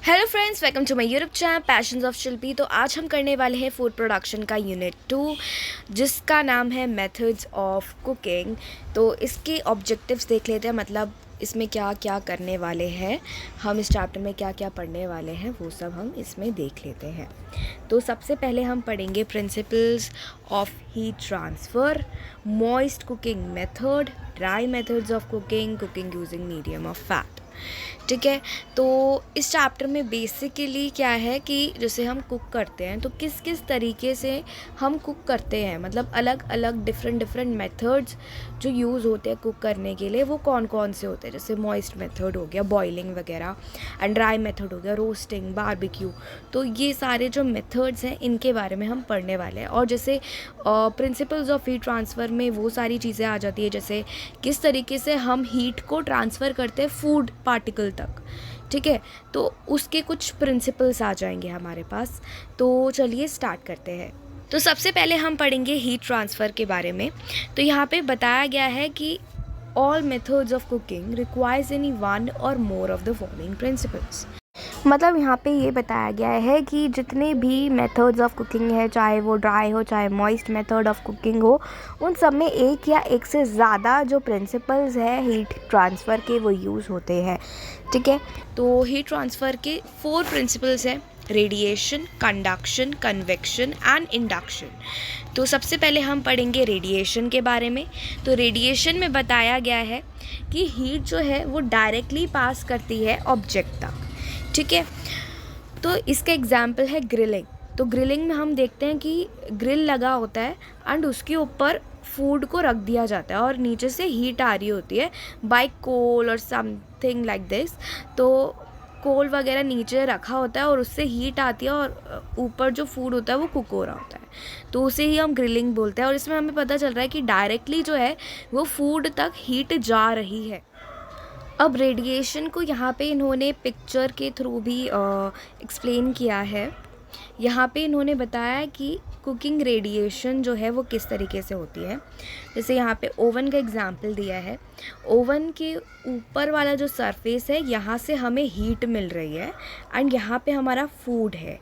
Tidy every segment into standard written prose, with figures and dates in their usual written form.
Hello friends, welcome to my YouTube channel passions of Shilpi. तो आज हम करने वाले हैं फूड प्रोडक्शन का यूनिट 2 जिसका नाम है मेथड्स ऑफ कुकिंग। तो इसके ऑब्जेक्टिव्स देख लेते हैं, मतलब इसमें क्या क्या करने वाले हैं, हम इस चैप्टर में क्या क्या पढ़ने वाले हैं वो सब हम इसमें देख लेते हैं। तो सबसे पहले हम पढ़ेंगे principles of heat transfer, moist cooking method, dry methods of cooking, cooking using medium of fat. ठीक है। तो इस चैप्टर में बेसिकली क्या है कि जैसे हम कुक करते हैं तो किस किस तरीके से हम कुक करते हैं, मतलब अलग अलग डिफरेंट मेथड्स जो यूज़ होते हैं कुक करने के लिए वो कौन कौन से होते हैं। जैसे मॉइस्ट मेथड हो गया बॉइलिंग वगैरह, एंड ड्राई मेथड हो गया रोस्टिंग, बारबेक्यू। तो ये सारे जो मेथड्स हैं इनके बारे में हम पढ़ने वाले हैं। और जैसे प्रिंसिपल्स ऑफ हीट ट्रांसफ़र में वो सारी चीज़ें आ जाती है, जैसे किस तरीके से हम हीट को ट्रांसफ़र करते हैं फूड पार्टिकल तक। ठीक है, तो उसके कुछ प्रिंसिपल्स आ जाएंगे हमारे पास। तो चलिए स्टार्ट करते हैं। तो सबसे पहले हम पढ़ेंगे हीट ट्रांसफ़र के बारे में। तो यहाँ पे बताया गया है कि all methods of cooking requires any one or more of the following principles. मतलब यहाँ पे ये बताया गया है कि जितने भी मेथड्स ऑफ कुकिंग है, चाहे वो ड्राई हो चाहे मॉइस्ट मेथड ऑफ कुकिंग हो, उन सब में एक या एक से ज़्यादा जो प्रिंसिपल्स है हीट ट्रांसफ़र के वो यूज़ होते हैं। ठीक है, तो हीट ट्रांसफ़र के 4 प्रिंसिपल्स हैं: radiation, conduction, convection and induction. तो सबसे पहले हम पढ़ेंगे रेडिएशन के बारे में। तो रेडिएशन में बताया गया है कि हीट जो है वो डायरेक्टली पास करती है ऑब्जेक्ट तक। ठीक है, तो इसका एग्जाम्पल है ग्रिलिंग। तो ग्रिलिंग में हम देखते हैं कि ग्रिल लगा होता है एंड उसके ऊपर फूड को रख दिया जाता है और नीचे से हीट आ रही होती है बाय कोल और समथिंग लाइक दिस। तो कोल वगैरह नीचे रखा होता है और उससे हीट आती है और ऊपर जो फूड होता है वो कुक हो रहा होता है, तो उसे ही हम ग्रिलिंग बोलते हैं। और इसमें हमें पता चल रहा है कि डायरेक्टली जो है वो फूड तक हीट जा रही है। अब रेडिएशन को यहाँ पे इन्होंने पिक्चर के थ्रू भी एक्सप्लेन किया है। यहाँ पे इन्होंने बताया कि कुकिंग रेडिएशन जो है वो किस तरीके से होती है। जैसे यहाँ पे ओवन का एग्जांपल दिया है। ओवन के ऊपर वाला जो सरफेस है यहाँ से हमें हीट मिल रही है एंड यहाँ पे हमारा फूड है।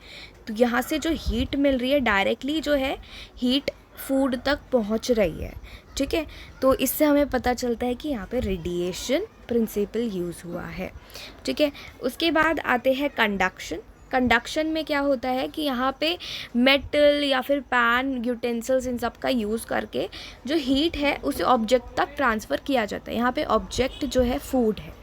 तो यहाँ से जो हीट मिल रही है डायरेक्टली जो है हीट फूड तक पहुँच रही है। ठीक है, तो इससे हमें पता चलता है कि यहाँ पे रेडिएशन प्रिंसिपल यूज़ हुआ है। ठीक है, उसके बाद आते हैं कंडक्शन। कंडक्शन में क्या होता है कि यहाँ पे मेटल या फिर पैन, यूटेंसिल्स, इन सब का यूज़ करके जो हीट है उसे ऑब्जेक्ट तक ट्रांसफ़र किया जाता है। यहाँ पे ऑब्जेक्ट जो है फूड है।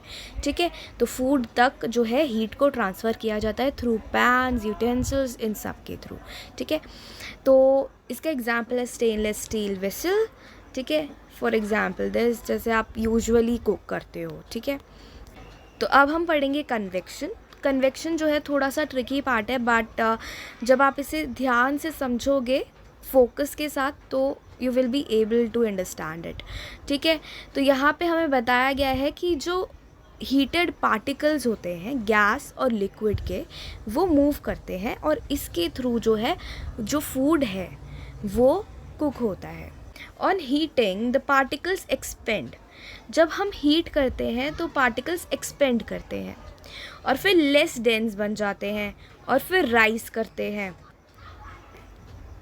ठीक है, तो फूड तक जो है हीट को ट्रांसफ़र किया जाता है थ्रू पैन्स, यूटेंसिल्स, इन सब के थ्रू। ठीक है, तो इसका एग्जाम्पल है स्टेनलेस स्टील वेसल। ठीक है, फॉर एग्ज़ाम्पल दिस, जैसे आप यूजुअली कुक करते हो। ठीक है, तो अब हम पढ़ेंगे कन्वेक्शन। कन्वेक्शन जो है थोड़ा सा ट्रिकी पार्ट है, बट जब आप इसे ध्यान से समझोगे फोकस के साथ तो you will be able to understand it. ठीक है, तो यहाँ पे हमें बताया गया है कि जो हीटेड पार्टिकल्स होते हैं गैस और लिक्विड के, वो मूव करते हैं और इसके थ्रू जो है जो फूड है वो कुक होता है। On heating the particles expand. जब हम हीट करते हैं तो पार्टिकल्स एक्सपेंड करते हैं और फिर लेस डेंस बन जाते हैं और फिर राइज करते हैं।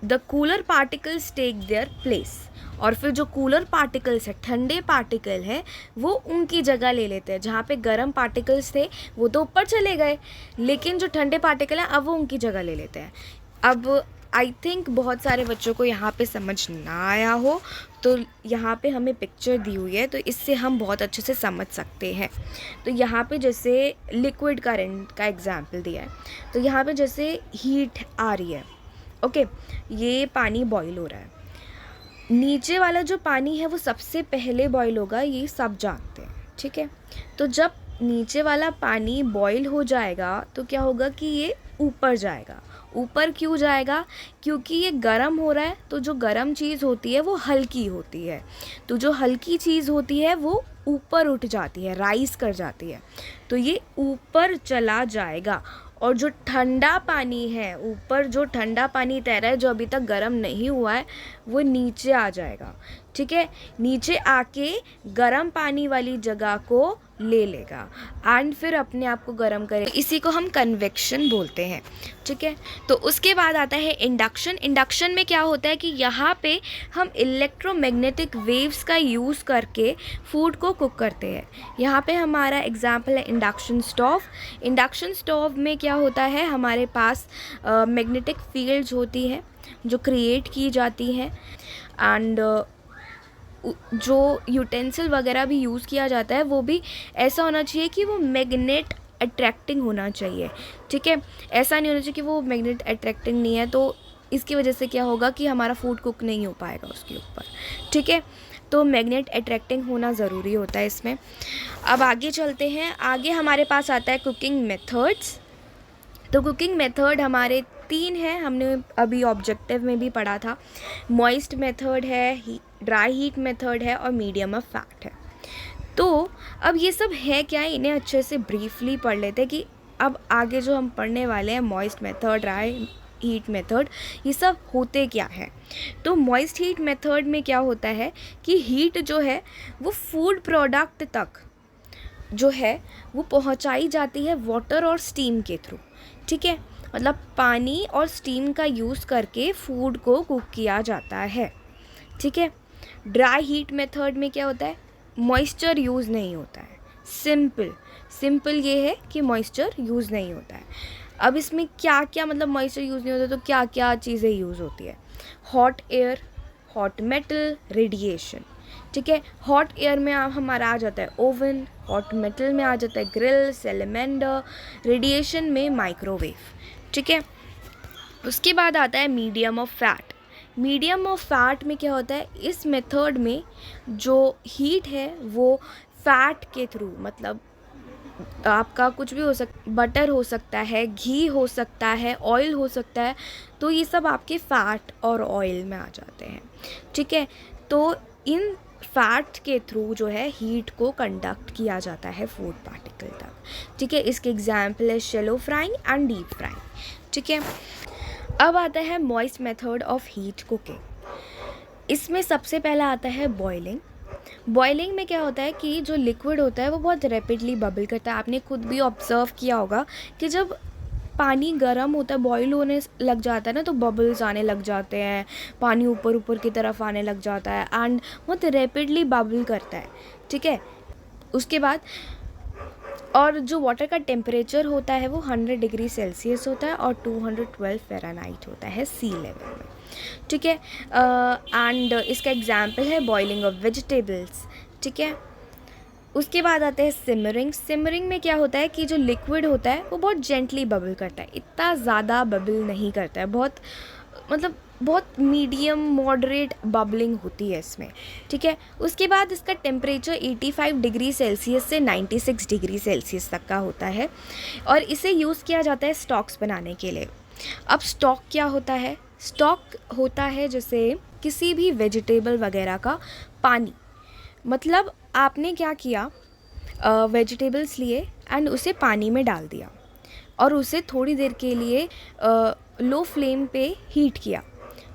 The cooler particles take their place. और फिर जो कूलर पार्टिकल्स है, ठंडे पार्टिकल है, वो उनकी जगह ले लेते हैं। जहाँ पे गर्म पार्टिकल्स थे वो तो ऊपर चले गए, लेकिन जो ठंडे पार्टिकल हैं अब वो उनकी जगह ले लेते हैं। अब आई थिंक बहुत सारे बच्चों को यहाँ पे समझ ना आया हो, तो यहाँ पे हमें पिक्चर दी हुई है तो इससे हम बहुत अच्छे से समझ सकते हैं। तो यहाँ पे जैसे लिक्विड करंट का एग्जांपल दिया है। तो यहाँ पे जैसे हीट आ रही है, ओके, ये पानी बॉईल हो रहा है। नीचे वाला जो पानी है वो सबसे पहले बॉईल होगा, ये सब जानते हैं। ठीक है, तो जब नीचे वाला पानी बॉईल हो जाएगा तो क्या होगा कि ये ऊपर जाएगा। ऊपर क्यों जाएगा? क्योंकि ये गर्म हो रहा है, तो जो गर्म चीज़ होती है वो हल्की होती है, तो जो हल्की चीज़ होती है वो ऊपर उठ जाती है, राइज कर जाती है, तो ये ऊपर चला जाएगा। और जो ठंडा पानी है, ऊपर जो ठंडा पानी तैर रहा है जो अभी तक गर्म नहीं हुआ है, वो नीचे आ जाएगा। ठीक है, नीचे आके गर्म पानी वाली जगह को ले लेगा एंड फिर अपने आप को गर्म करेगा। इसी को हम कन्वेक्शन बोलते हैं। ठीक है, तो उसके बाद आता है इंडक्शन। इंडक्शन में क्या होता है कि यहाँ पे हम इलेक्ट्रोमैग्नेटिक वेव्स का यूज़ करके फूड को कुक करते हैं। यहाँ पे हमारा एग्जांपल है इंडक्शन स्टोव। इंडक्शन स्टोव में क्या होता है, हमारे पास मैग्नेटिक फील्ड्स होती है जो क्रिएट की जाती हैं एंड जो यूटेंसिल वगैरह भी यूज़ किया जाता है वो भी ऐसा होना चाहिए कि वो मैग्नेट अट्रैक्टिंग होना चाहिए। ठीक है, ऐसा नहीं होना चाहिए कि वो मैग्नेट अट्रैक्टिंग नहीं है, तो इसकी वजह से क्या होगा कि हमारा फूड कुक नहीं हो पाएगा उसके ऊपर। ठीक है, तो मैग्नेट अट्रैक्टिंग होना ज़रूरी होता है इसमें। अब आगे चलते हैं। आगे हमारे पास आता है कुकिंग मेथड्स। तो कुकिंग मेथड हमारे 3 हैं, हमने अभी ऑब्जेक्टिव में भी पढ़ा था। मॉइस्ट मेथड है, ड्राई हीट मेथड है और मीडियम ऑफ फैट है। तो अब ये सब है क्या, इन्हें अच्छे से ब्रीफली पढ़ लेते हैं कि अब आगे जो हम पढ़ने वाले हैं moist method, dry heat method, ये सब होते क्या है। तो मॉइस्ट हीट मेथड में क्या होता है कि हीट जो है वो फूड प्रोडक्ट तक जो है वो पहुंचाई जाती है वाटर और स्टीम के थ्रू। ठीक है, मतलब पानी और स्टीम का यूज़ करके फूड को कुक किया जाता है। ठीक है, ड्राई हीट मेथड में क्या होता है, मॉइस्चर यूज़ नहीं होता है। सिंपल ये है कि मॉइस्चर यूज़ नहीं होता है। अब इसमें क्या क्या मतलब मॉइस्चर यूज़ नहीं होता, तो क्या क्या चीज़ें यूज़ होती है। Hot air, hot metal, radiation. ठीक है, हॉट एयर में हमारा आ जाता है ओवन, हॉट मेटल में आ जाता है ग्रिल, सेलेमेंडर, रेडिएशन में माइक्रोवेव। ठीक है, उसके बाद आता है medium of fat. Medium of fat में क्या होता है, इस मेथड में जो हीट है वो फैट के थ्रू, मतलब आपका कुछ भी हो बटर हो सकता है, घी हो सकता है, ऑयल हो सकता है, तो ये सब आपके फैट और ऑयल में आ जाते हैं। ठीक है, तो इन फैट के थ्रू जो है हीट को कंडक्ट किया जाता है फूड पार्टिकल तक। ठीक है, इसके एग्जाम्पल है shallow frying and deep frying. ठीक है, अब आता है moist method of heat cooking. इसमें सबसे पहला आता है बॉइलिंग। बॉइलिंग में क्या होता है कि जो लिक्विड होता है वो बहुत रैपिडली बबल करता है। आपने खुद भी ऑब्ज़र्व किया होगा कि जब पानी गर्म होता है, बॉईल होने लग जाता है ना, तो बबल्स आने लग जाते हैं, पानी ऊपर ऊपर की तरफ आने लग जाता है एंड बहुत रैपिडली बबल करता है। ठीक है, उसके बाद और जो वाटर का टेम्परेचर होता है वो 100 डिग्री सेल्सियस होता है और 212 फ़ारेनहाइट होता है सी लेवल में। ठीक है, एंड इसका एग्जाम्पल है बॉइलिंग ऑफ वेजिटेबल्स। ठीक है, उसके बाद आते हैं सिमरिंग। सिमरिंग में क्या होता है कि जो लिक्विड होता है वो बहुत जेंटली बबल करता है, इतना ज़्यादा बबल नहीं करता है, बहुत मीडियम मॉडरेट बबलिंग होती है इसमें। ठीक है, उसके बाद इसका टेम्परेचर 85 डिग्री सेल्सियस से 96 डिग्री सेल्सियस तक का होता है और इसे यूज़ किया जाता है स्टॉक्स बनाने के लिए। अब स्टॉक क्या होता है, स्टॉक होता है जैसे किसी भी वेजिटेबल वगैरह का पानी। मतलब आपने क्या किया, वेजिटेबल्स लिए एंड उसे पानी में डाल दिया और उसे थोड़ी देर के लिए लो फ्लेम पे हीट किया।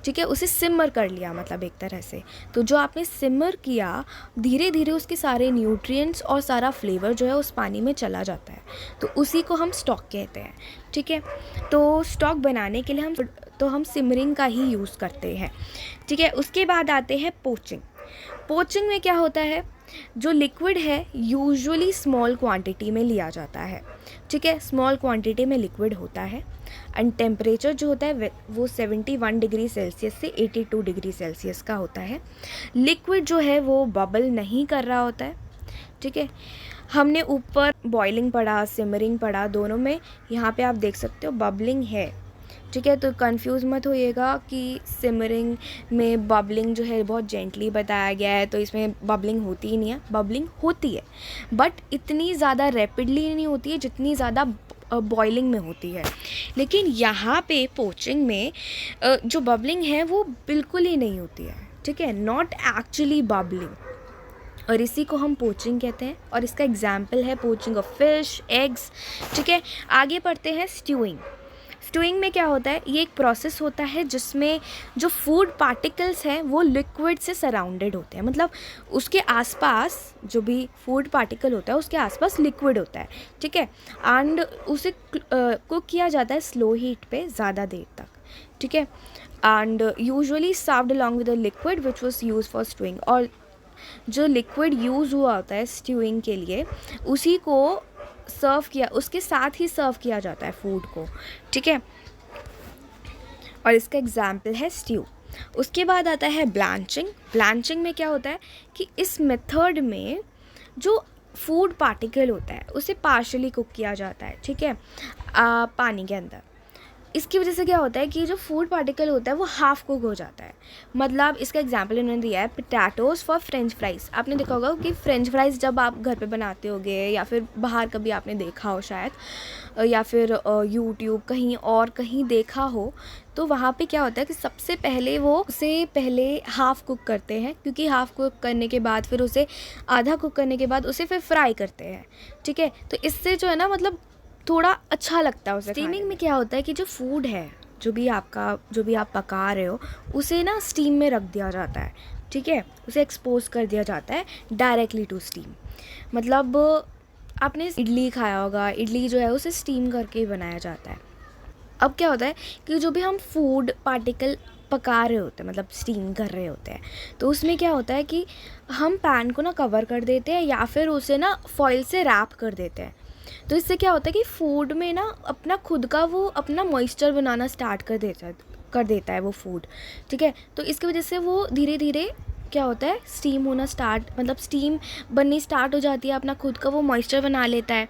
ठीक है, उसे सिमर कर लिया, मतलब एक तरह से। तो जो आपने सिमर किया, धीरे धीरे उसके सारे न्यूट्रिएंट्स और सारा फ्लेवर जो है उस पानी में चला जाता है, तो उसी को हम स्टॉक कहते हैं। ठीक है, तो स्टॉक बनाने के लिए हम सिमरिंग का ही यूज़ करते हैं। ठीक है, उसके बाद आते हैं पोचिंग। पोचिंग में क्या होता है, जो लिक्विड है यूजुअली स्मॉल क्वांटिटी में लिया जाता है। ठीक है, स्मॉल क्वांटिटी में लिक्विड होता है एंड टेम्परेचर जो होता है वो 71 डिग्री सेल्सियस से 82 डिग्री सेल्सियस का होता है। लिक्विड जो है वो बबल नहीं कर रहा होता है। ठीक है, हमने ऊपर बॉइलिंग पढ़ा, सिमरिंग पढ़ा, दोनों में यहाँ पे आप देख सकते हो बबलिंग है। ठीक है, तो कंफ्यूज मत होइएगा कि सिमरिंग में बबलिंग जो है बहुत जेंटली बताया गया है तो इसमें बबलिंग होती ही नहीं है। बबलिंग होती है बट इतनी ज़्यादा रैपिडली नहीं होती है जितनी ज़्यादा बॉइलिंग में होती है। लेकिन यहाँ पे पोचिंग में जो बबलिंग है वो बिल्कुल ही नहीं होती है। ठीक है, नॉट एक्चुअली बबलिंग, और इसी को हम पोचिंग कहते हैं और इसका एग्जाम्पल है पोचिंग ऑफ फिश, एग्स। ठीक है, आगे पढ़ते हैं स्ट्यूइंग। स्टूइंग में क्या होता है, ये एक प्रोसेस होता है जिसमें जो फूड पार्टिकल्स हैं वो लिक्विड से सराउंडेड होते हैं, मतलब उसके आसपास जो भी फूड पार्टिकल होता है उसके आसपास लिक्विड होता है, ठीक है। एंड उसे कुक किया जाता है स्लो हीट पे ज़्यादा देर तक, ठीक है। And usually served along with the liquid which was use for stewing, और जो लिक्विड यूज़ हुआ होता है स्ट्यूइंग के लिए उसी को सर्व किया, उसके साथ ही सर्व किया जाता है फूड को, ठीक है। और इसका एग्जाम्पल है स्ट्यू। उसके बाद आता है ब्लांचिंग। ब्लांचिंग में क्या होता है कि इस मेथड में जो फूड पार्टिकल होता है उसे पार्शली कुक किया जाता है, ठीक है, पानी के अंदर। इसकी वजह से क्या होता है कि जो फूड पार्टिकल होता है वो हाफ कुक हो जाता है। मतलब इसका एग्जांपल इन्होंने दिया है पोटैटोज़ फॉर फ्रेंच फ्राइज़। आपने देखा होगा कि फ्रेंच फ्राइज़ जब आप घर पे बनाते होगे या फिर बाहर कभी आपने देखा हो शायद, या फिर यूट्यूब कहीं और कहीं देखा हो, तो वहाँ पे क्या होता है कि सबसे पहले वो उसे पहले हाफ़ कुक करते हैं, क्योंकि हाफ़ कुक करने के बाद फिर उसे आधा कुक करने के बाद उसे फिर फ्राई करते हैं, ठीक है। तो इससे जो है ना, मतलब थोड़ा अच्छा लगता है उसे। स्टीमिंग में क्या होता है कि जो फूड है, जो भी आप पका रहे हो उसे ना स्टीम में रख दिया जाता है, ठीक है, उसे एक्सपोज कर दिया जाता है डायरेक्टली टू स्टीम। मतलब आपने इडली खाया होगा, इडली जो है उसे स्टीम करके ही बनाया जाता है। अब क्या होता है कि जो भी हम फूड पार्टिकल पका रहे होते हैं, मतलब स्टीम कर रहे होते हैं, तो उसमें क्या होता है कि हम पैन को ना कवर कर देते हैं या फिर उसे ना फॉइल से रैप कर देते हैं। तो इससे क्या होता है कि फूड में ना अपना खुद का वो अपना मॉइस्चर बनाना स्टार्ट कर देता है वो फूड, ठीक है। तो इसकी वजह से वो धीरे धीरे क्या होता है, स्टीम होना स्टार्ट, मतलब स्टीम बननी स्टार्ट हो जाती है, अपना खुद का वो मॉइस्चर बना लेता है,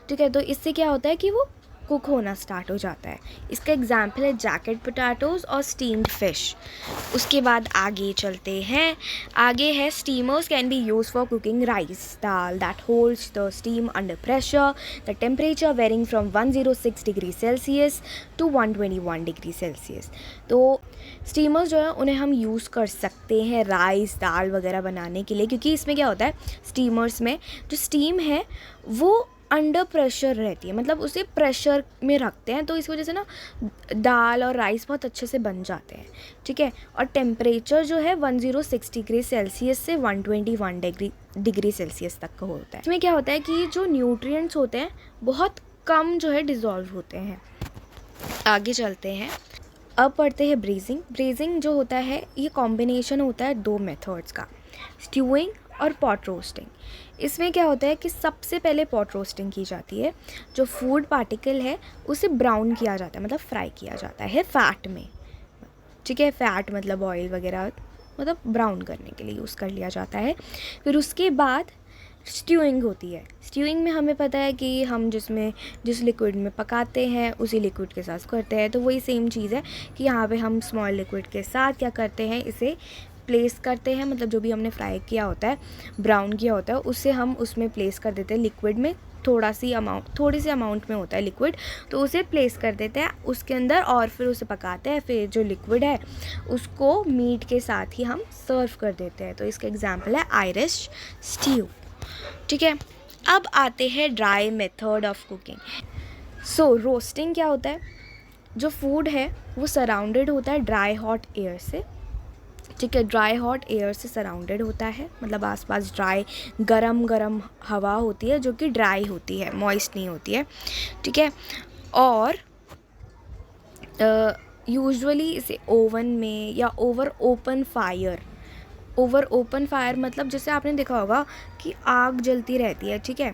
ठीक है। तो इससे क्या होता है कि वो कुक होना स्टार्ट हो जाता है। इसका एग्जाम्पल है जैकेट पोटैटोज़ और स्टीम्ड फिश। उसके बाद आगे चलते हैं। आगे है steamers can be use for cooking rice, dal that holds the steam under pressure, the temperature varying from 106 degree Celsius to 121 degree Celsius. तो स्टीमर्स जो है उन्हें हम यूज़ कर सकते हैं राइस, दाल वगैरह बनाने के लिए, क्योंकि इसमें क्या होता है, स्टीमर्स में जो स्टीम है वो अंडर प्रेशर रहती है, मतलब उसे प्रेशर में रखते हैं, तो इस वजह से ना दाल और राइस बहुत अच्छे से बन जाते हैं, ठीक है। और टेम्परेचर जो है 106 डिग्री सेल्सियस से 121 डिग्री सेल्सियस तक का होता है। इसमें क्या होता है कि जो न्यूट्रिएंट्स होते हैं बहुत कम जो है डिज़ोल्व होते हैं। आगे चलते हैं। अब पढ़ते हैं ब्रीजिंग। ब्रीजिंग जो होता है ये कॉम्बिनेशन होता है दो मेथड्स का, स्ट्यूइंग और पॉट रोस्टिंग। इसमें क्या होता है कि सबसे पहले पॉट रोस्टिंग की जाती है। जो फूड पार्टिकल है उसे ब्राउन किया जाता है, मतलब फ्राई किया जाता है फ़ैट में, ठीक है। फ़ैट मतलब ऑयल वगैरह, मतलब ब्राउन करने के लिए यूज़ कर लिया जाता है। फिर उसके बाद स्ट्यूइंग होती है। स्ट्यूइंग में हमें पता है कि हम जिस लिक्विड में पकाते हैं उसी लिक्विड के साथ करते हैं, तो वही सेम चीज़ है कि यहाँ पे हम स्मॉल लिक्विड के साथ क्या करते हैं, इसे प्लेस करते हैं, मतलब जो भी हमने फ्राई किया होता है, ब्राउन किया होता है, उससे हम उसमें प्लेस कर देते हैं लिक्विड में। थोड़ी सी अमाउंट में होता है लिक्विड, तो उसे प्लेस कर देते हैं उसके अंदर और फिर उसे पकाते हैं। फिर जो लिक्विड है उसको मीट के साथ ही हम सर्व कर देते हैं। तो इसका एग्जांपल है आयरिश स्ट्यू, ठीक है। अब आते हैं dry method of cooking. So roasting क्या होता है, जो फूड है वो सराउंडेड होता है ड्राई हॉट एयर से, ठीक है। ड्राई हॉट एयर से सराउंडेड होता है, मतलब आसपास ड्राई गरम हवा होती है जो कि ड्राई होती है, मॉइस्ट नहीं होती है, ठीक है। और यूजुअली इसे ओवन में या ओवर ओपन फायर, मतलब जैसे आपने देखा होगा कि आग जलती रहती है, ठीक है,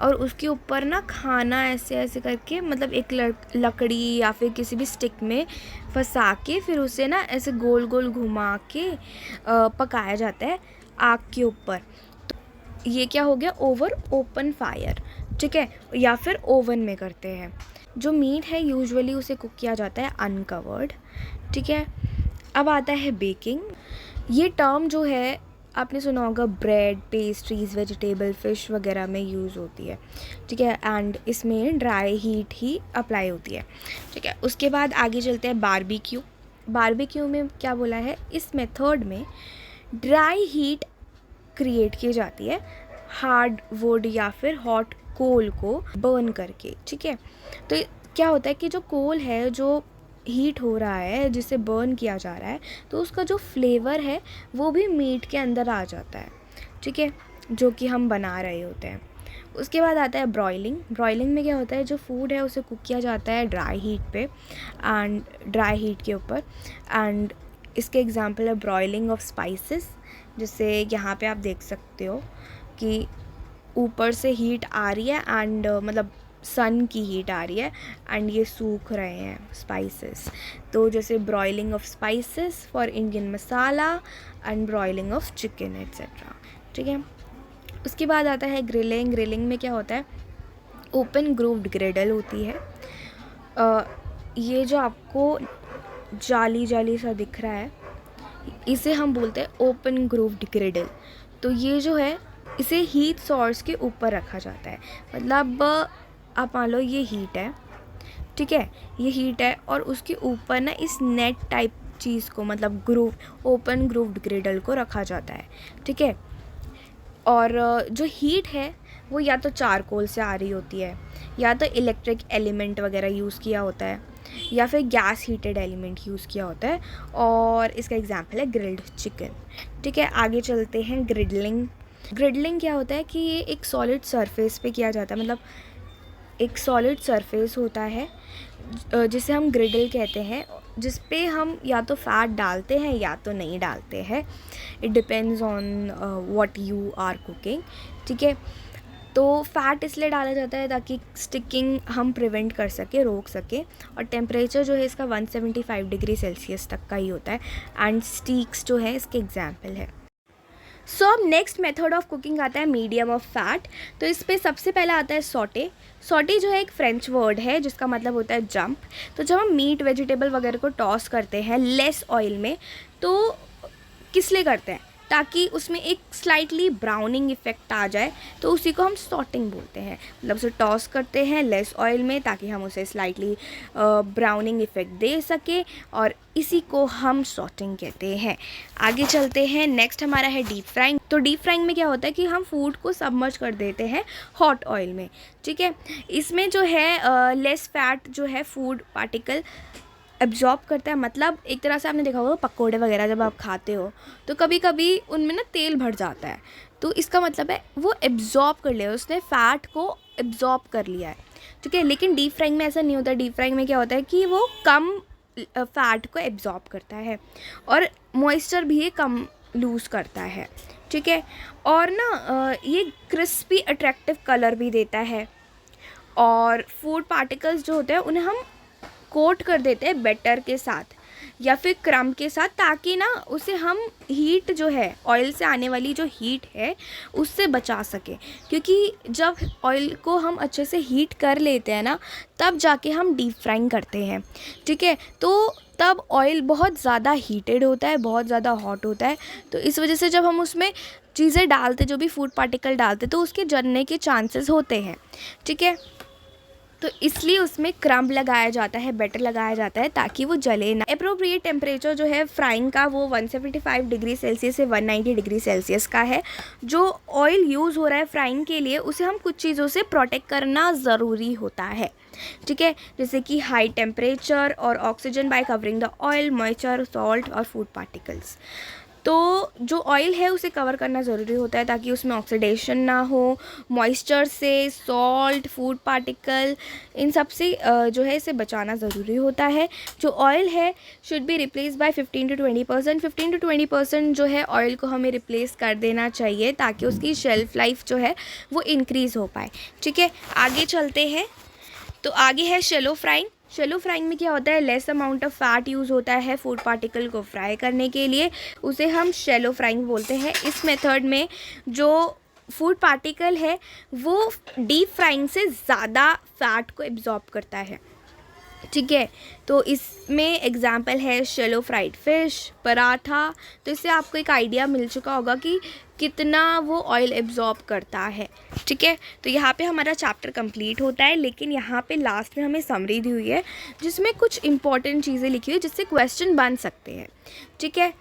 और उसके ऊपर ना खाना ऐसे ऐसे करके, मतलब एक लकड़ी या फिर किसी भी स्टिक में फंसा के फिर उसे ना ऐसे गोल गोल घुमा के पकाया जाता है आग के ऊपर। तो ये क्या हो गया, ओवर ओपन फायर, ठीक है, या फिर ओवन में करते हैं। जो मीट है यूजुअली उसे कुक किया जाता है अनकवर्ड, ठीक है। अब आता है बेकिंग। ये टर्म जो है आपने सुना होगा ब्रेड, पेस्ट्रीज़, वेजिटेबल, फ़िश वगैरह में यूज़ होती है, ठीक है। एंड इसमें ड्राई हीट ही अप्लाई होती है, ठीक है। उसके बाद आगे चलते हैं बारबेक्यू। बारबेक्यू में क्या बोला है, इस मेथड में ड्राई हीट क्रिएट की जाती है हार्ड वुड या फिर हॉट कोल को बर्न करके, ठीक है। तो क्या होता है कि जो कोल है, जो हीट हो रहा है, जिसे बर्न किया जा रहा है, तो उसका जो फ्लेवर है वो भी मीट के अंदर आ जाता है, ठीक है, जो कि हम बना रहे होते हैं। उसके बाद आता है ब्रॉयलिंग। ब्रॉयलिंग में क्या होता है, जो फूड है उसे कुक किया जाता है ड्राई हीट पे एंड ड्राई हीट के ऊपर। एंड इसके एग्जांपल है ब्रॉयलिंग ऑफ स्पाइसेस, जिससे यहाँ पे आप देख सकते हो कि ऊपर से हीट आ रही है एंड मतलब सन की हीट आ रही है एंड ये सूख रहे हैं स्पाइसेस। तो जैसे broiling of spices for Indian masala and broiling of chicken etcetera, ठीक है। उसके बाद आता है ग्रिलिंग। ग्रिलिंग में क्या होता है, ओपन ग्रूव्ड ग्रिडल होती है। ये जो आपको जाली जाली सा दिख रहा है, इसे हम बोलते हैं ओपन ग्रूव्ड ग्रिडल। तो ये जो है, इसे हीट सोर्स के ऊपर रखा जाता है। मतलब आप मान लो ये हीट है, ठीक है, ये हीट है और उसके ऊपर ना इस नेट टाइप चीज़ को, मतलब ग्रूव, ओपन ग्रूव्ड ग्रिडल को रखा जाता है, ठीक है। और जो हीट है वो या तो चारकोल से आ रही होती है, या तो इलेक्ट्रिक एलिमेंट वगैरह यूज़ किया होता है, या फिर गैस हीटेड एलिमेंट यूज़ किया होता है। और इसका एग्जांपल है ग्रिल्ड चिकन, ठीक है। आगे चलते हैं ग्रिडलिंग। ग्रिडलिंग क्या होता है कि ये एक सॉलिड सरफेस पे किया जाता है, मतलब एक सॉलिड सरफेस होता है जिसे हम ग्रिडल कहते हैं, जिस पे हम या तो फैट डालते हैं या तो नहीं डालते हैं। It depends on what you are cooking, ठीक है। तो फैट इसलिए डाला जाता है ताकि स्टिकिंग हम प्रिवेंट कर सके, रोक सके। और टेम्परेचर जो है इसका 175 डिग्री सेल्सियस तक का ही होता है। एंड स्टीक्स जो है इसके एग्जाम्पल है। सो अब नेक्स्ट मेथड ऑफ कुकिंग आता है मीडियम ऑफ फैट। तो इस पर सबसे पहला आता है सॉटे। सॉटे जो है एक फ्रेंच वर्ड है जिसका मतलब होता है जंप। तो जब हम मीट वेजिटेबल वगैरह को टॉस करते हैं लेस ऑयल में, तो किस लिए करते हैं, ताकि उसमें एक स्लाइटली ब्राउनिंग इफ़ेक्ट आ जाए, तो उसी को हम सॉटिंग बोलते हैं। मतलब उसे टॉस करते हैं लेस ऑयल में ताकि हम उसे स्लाइटली ब्राउनिंग इफ़ेक्ट दे सके, और इसी को हम सॉटिंग कहते हैं। आगे चलते हैं, नेक्स्ट हमारा है डीप फ्राइंग। तो डीप फ्राइंग में क्या होता है कि हम फूड को सबमर्ज कर देते हैं हॉट ऑयल में, ठीक है। इसमें जो है लेस फैट जो है फूड पार्टिकल एब्जॉर्ब करता है। मतलब एक तरह से आपने देखा होगा पकोड़े वगैरह जब आप खाते हो तो कभी कभी उनमें ना तेल भर जाता है, तो इसका मतलब है वो एब्जॉर्ब कर लिया, उसने फ़ैट को एब्जॉर्ब कर लिया है, ठीक है। लेकिन डीप फ्राइंग में ऐसा नहीं होता। डीप फ्राइंग में क्या होता है कि वो कम फ़ैट को एब्जॉर्ब करता है और मॉइस्चर भी ये कम लूज़ करता है, ठीक है। और ना ये क्रिस्पी अट्रैक्टिव कलर भी देता है। और फूड पार्टिकल्स जो होते हैं उन्हें हम कोट कर देते हैं बैटर के साथ या फिर क्रम के साथ, ताकि ना उसे हम हीट जो है, ऑयल से आने वाली जो हीट है उससे बचा सके। क्योंकि जब ऑयल को हम अच्छे से हीट कर लेते हैं ना, तब जाके हम डीप फ्राइंग करते हैं, ठीक है। तो तब ऑयल बहुत ज़्यादा हीटेड होता है, बहुत ज़्यादा हॉट होता है। तो इस वजह से जब हम उसमें चीज़ें डालते, जो भी फूड पार्टिकल डालते, तो उसके जलने के चांसेस होते हैं, ठीक है। तो इसलिए उसमें क्रम्ब लगाया जाता है, बैटर लगाया जाता है ताकि वो जले ना। अप्रोप्रिएट टेम्परेचर जो है फ्राइंग का वो 175 डिग्री सेल्सियस से 190 डिग्री सेल्सियस का है। जो ऑयल यूज़ हो रहा है फ्राइंग के लिए उसे हम कुछ चीज़ों से प्रोटेक्ट करना ज़रूरी होता है, ठीक है। जैसे कि हाई टेम्परेचर और oxygen by covering the oil, moisture, salt और फूड पार्टिकल्स। तो जो ऑयल है उसे कवर करना ज़रूरी होता है ताकि उसमें ऑक्सीडेशन ना हो। मॉइस्चर से, सॉल्ट, फूड पार्टिकल, इन सब से जो है इसे बचाना ज़रूरी होता है। जो ऑयल है should be replace by 15 to 20%। 15 to 20% जो है ऑयल को हमें रिप्लेस कर देना चाहिए ताकि उसकी शेल्फ़ लाइफ जो है वो इंक्रीज़ हो पाए, ठीक है। आगे चलते हैं, तो आगे है शैलो फ्राइंग। शैलो फ्राइंग में क्या होता है, less amount of fat use होता है फूड पार्टिकल को फ्राई करने के लिए, उसे हम शैलो फ्राइंग बोलते हैं। इस मेथड में जो फूड पार्टिकल है वो डीप फ्राइंग से ज़्यादा फैट को एब्जॉर्ब करता है, ठीक है। तो इसमें एग्जाम्पल है शैलो फ्राइड फ़िश, पराठा। तो इससे आपको एक आइडिया मिल चुका होगा कि कितना वो ऑयल एब्जॉर्ब करता है, ठीक है। तो यहाँ पे हमारा चैप्टर कंप्लीट होता है, लेकिन यहाँ पे लास्ट में हमें समरी दी हुई है जिसमें कुछ इंपॉर्टेंट चीज़ें लिखी हुई है जिससे क्वेश्चन बन सकते हैं, ठीक है।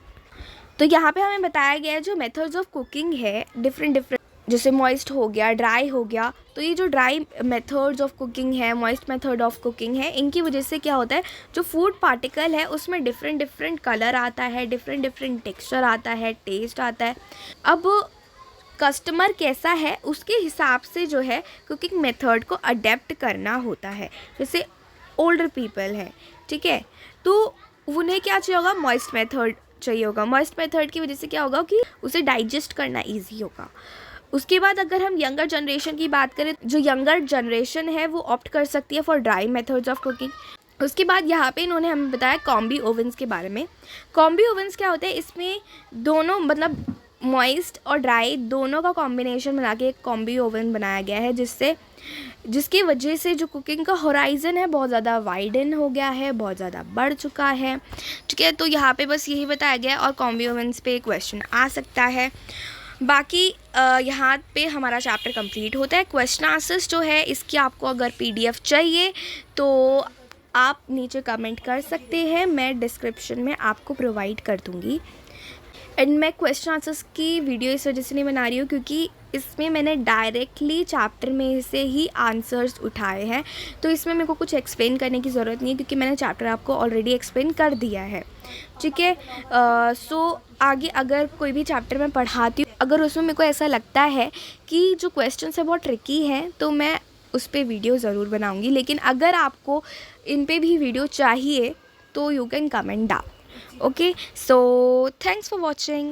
तो यहाँ पे हमें बताया गया है जो मेथड्स ऑफ कुकिंग है, डिफरेंट जैसे मॉइस्ट हो गया, ड्राई हो गया। तो ये जो ड्राई मेथड्स ऑफ कुकिंग है, मॉइस्ट मेथड ऑफ कुकिंग है, इनकी वजह से क्या होता है, जो फूड पार्टिकल है उसमें डिफरेंट डिफरेंट कलर आता है, डिफरेंट डिफरेंट टेक्सचर आता है, टेस्ट आता है। अब कस्टमर कैसा है उसके हिसाब से जो है कुकिंग मेथड को अडेप्ट करना होता है। जैसे ओल्डर पीपल है, ठीक है, तो उन्हें क्या चाहिए होगा, मॉइस्ट मेथड चाहिए होगा। मॉइस्ट मेथड की वजह से क्या होगा कि उसे डाइजेस्ट करना ईजी होगा। उसके बाद अगर हम यंगर जनरेशन की बात करें, जो यंगर जनरेशन है वो ऑप्ट कर सकती है for dry methods of cooking. उसके बाद यहाँ पे इन्होंने हमें बताया कॉम्बी ओवन्स के बारे में। कॉम्बी ओवन्स क्या होते हैं, इसमें दोनों मतलब मॉइस्ट और ड्राई दोनों का कॉम्बिनेशन बना के एक कॉम्बी ओवन बनाया गया है, जिसकी वजह से जो कुकिंग का होराइज़न है बहुत ज़्यादा वाइडन हो गया है, बहुत ज़्यादा बढ़ चुका है, ठीक है। तो यहाँ पे बस यही बताया गया है और कॉम्बी ओवन्स पे क्वेश्चन आ सकता है। बाकी यहाँ पे हमारा चैप्टर कंप्लीट होता है। क्वेश्चन आंसर्स जो है इसकी आपको अगर पीडीएफ चाहिए तो आप नीचे कमेंट कर सकते हैं, मैं डिस्क्रिप्शन में आपको प्रोवाइड कर दूँगी। एंड मैं क्वेश्चन आंसर्स की वीडियो इस वजह से नहीं बना रही हूँ क्योंकि इसमें मैंने डायरेक्टली चैप्टर में से ही आंसर्स उठाए हैं, तो इसमें मेरे को कुछ एक्सप्लेन करने की ज़रूरत नहीं है क्योंकि मैंने चैप्टर आपको ऑलरेडी एक्सप्लेन कर दिया है, ठीक है। सो आगे अगर कोई भी चैप्टर मैं पढ़ाती हूँ, अगर उसमें मेरे को ऐसा लगता है कि जो क्वेश्चन है बहुत ट्रिकी हैं तो मैं उस पर वीडियो ज़रूर बनाऊँगी। लेकिन अगर आपको इन पर भी वीडियो चाहिए तो you can comment down. Okay, so thanks for watching.